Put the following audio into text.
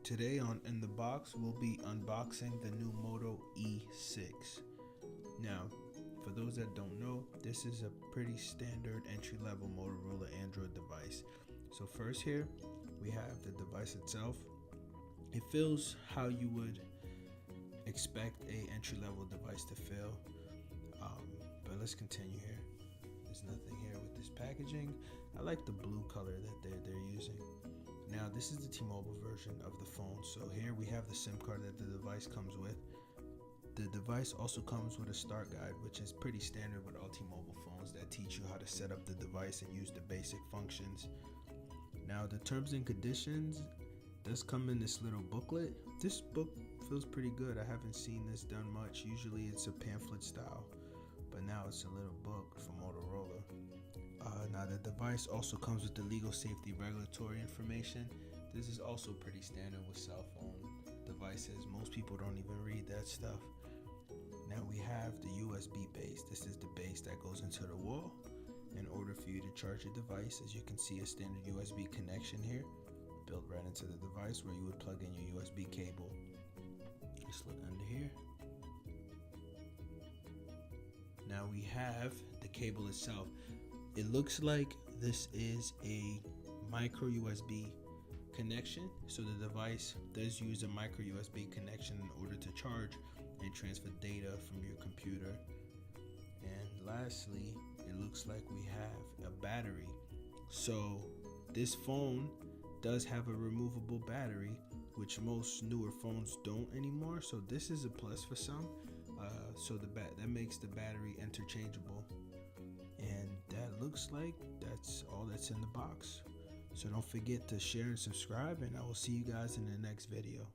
Today in the box we'll be unboxing the new Moto E6. Now, for those that don't know, this is a pretty standard entry-level Motorola Android device. So first here we have the device itself. It feels how you would expect a entry-level device to feel, but let's continue here. There's nothing here with this packaging. I like the blue color that they're using. Now this is the T-Mobile version of the phone. So here we have the SIM card that the device comes with. The device also comes with a start guide, which is pretty standard with all T-Mobile phones that teach you how to set up the device and use the basic functions. Now the terms and conditions does come in this little booklet. This book feels pretty good. I haven't seen this done much. Usually it's a pamphlet style, but now it's a little book from Motorola. Now the device also comes with the legal, safety, regulatory information. This is also pretty standard with cell phone devices. Most people don't even read that stuff. Now we have the USB base. This is the base that goes into the wall in order for you to charge your device. As you can see, a standard USB connection here built right into the device where you would plug in your USB cable. Just look under here. Now we have the cable itself. It looks like this is a micro USB connection. So the device does use a micro USB connection in order to charge and transfer data from your computer. And lastly, it looks like we have a battery. So this phone does have a removable battery, which most newer phones don't anymore. So this is a plus for some. So that makes the battery interchangeable. And that looks like that's all that's in the box. So don't forget to share and subscribe, and I will see you guys in the next video.